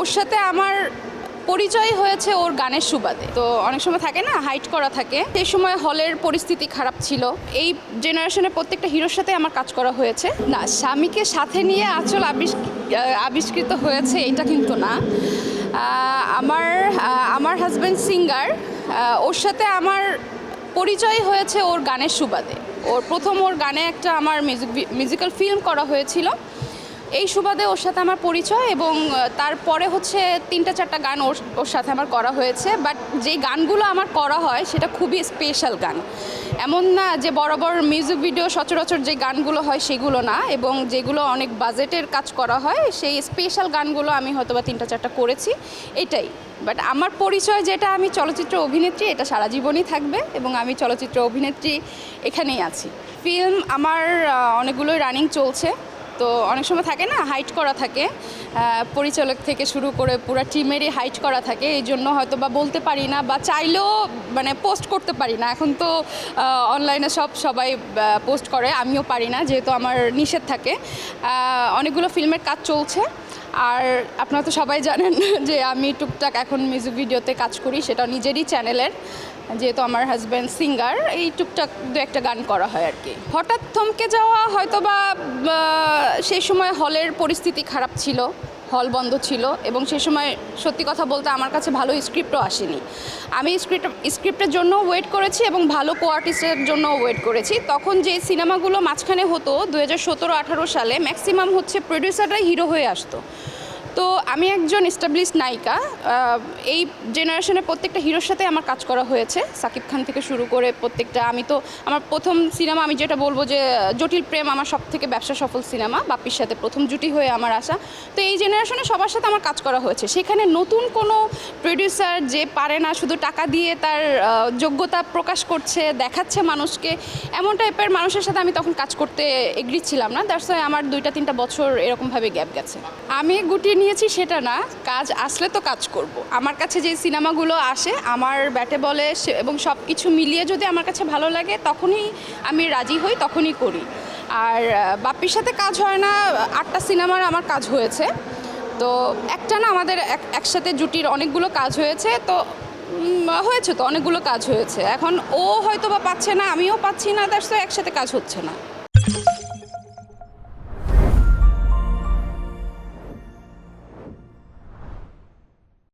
ওর সাথে আমার পরিচয় হয়েছে ওর গানের সুবাদে। তো অনেক সময় থাকে না, হাইট করা থাকে, সেই সময় হলের পরিস্থিতি খারাপ ছিল। এই জেনারেশনের প্রত্যেকটা হিরোর সাথে আমার কাজ করা হয়েছে। না, স্বামীকে সাথে নিয়ে আঁচল আবিষ্কৃত হয়েছে এটা কিন্তু না। আমার হাজব্যান্ড সিঙ্গার, ওর সাথে আমার পরিচয় হয়েছে ওর গানের সুবাদে। ওর গানে একটা আমার মিউজিক্যাল ফিল্ম করা হয়েছিল, এই সুবাদে ওর সাথে আমার পরিচয়। এবং তারপরে হচ্ছে 3-4টা গান ওর সাথে আমার করা হয়েছে। বাট যেই গানগুলো আমার করা হয় সেটা খুবই স্পেশাল গান, এমন না যে বড় বড় মিউজিক ভিডিও সচরাচর যে গানগুলো হয় সেগুলো না, এবং যেগুলো অনেক বাজেটের কাজ করা হয় সেই স্পেশাল গানগুলো আমি হয়তো বা 3-4টা করেছি, এটাই। বাট আমার পরিচয় যেটা আমি চলচ্চিত্র অভিনেত্রী, এটা সারা জীবনই থাকবে, এবং আমি চলচ্চিত্র অভিনেত্রী এখানেই আছি। ফিল্ম আমার অনেকগুলোই রানিং চলছে। তো অনেক সময় থাকে না, হাইট করা থাকে, পরিচালক থেকে শুরু করে পুরো টিমেরই হাইট করা থাকে, এই জন্য হয়তো বা বলতে পারি না, বা চাইলেও মানে পোস্ট করতে পারি না। এখন তো অনলাইনে সবাই পোস্ট করে, আমিও পারি না, যেহেতু আমার নিষেধ থাকে। অনেকগুলো ফিল্মের কাজ চলছে। আর আপনারা তো সবাই জানেন যে আমি টুকটাক এখন মিউজিক ভিডিওতে কাজ করি, সেটা নিজেরই চ্যানেলের, যেহেতু আমার হাজব্যান্ড সিঙ্গার, এই টুকটাক 2-একটা গান করা হয় আর কি। হঠাৎ থমকে যাওয়া হয়তো বা সেই সময় হলের পরিস্থিতি খারাপ ছিল, হল বন্ধ ছিল, এবং সেই সময় সত্যি কথা বলতে আমার কাছে ভালো স্ক্রিপ্টও আসেনি। আমি স্ক্রিপ্টের জন্য ওয়েট করেছি এবং ভালো কোয়ার্টিস্টের জন্য ওয়েট করেছি। তখন যে সিনেমাগুলো মাঝখানে হতো 2017-18 সালে, ম্যাক্সিমাম হচ্ছে প্রডিউসাররাই হিরো হয়ে আসতো। তো আমি একজন এস্টাবলিশড নায়িকা, এই জেনারেশনের প্রত্যেকটা হিরোর সাথে আমার কাজ করা হয়েছে, সাকিব খান থেকে শুরু করে প্রত্যেকটা। আমার প্রথম সিনেমা আমি যেটা বলবো যে জটিল প্রেম আমার সব থেকে ব্যবসা সফল সিনেমা, বাপ্পির সাথে প্রথম জুটি হয়ে আমার আসা। তো এই জেনারেশনে সবার সাথে আমার কাজ করা হয়েছে। সেখানে নতুন কোনো প্রডিউসার যে পারে না, শুধু টাকা দিয়ে তার যোগ্যতা প্রকাশ করছে, দেখাচ্ছে মানুষকে, এমন টাইপের মানুষের সাথে আমি তখন কাজ করতে এগ্রি ছিলাম না। দ্যাটস ওয়াই আমার 2-3টা বছর এরকমভাবে গ্যাপ গেছে। আমি গুটিয়ে নিয়েছি সেটা না, কাজ আসলে তো কাজ করব। আমার কাছে যে সিনেমাগুলো আসে আমার ব্যাটে বলে এবং সব কিছু মিলিয়ে যদি আমার কাছে ভালো লাগে, তখনই আমি রাজি হই, তখনই করি। আর বাপ্পির সাথে কাজ হয় না, 8টা সিনেমার আমার কাজ হয়েছে। তো একটা না, আমাদের একসাথে জুটির অনেকগুলো কাজ হয়েছে। তো অনেকগুলো কাজ হয়েছে। এখন ও হয়তো বা পাচ্ছে না, আমিও পাচ্ছি না, দ্যাটস ওয়াই একসাথে কাজ হচ্ছে না।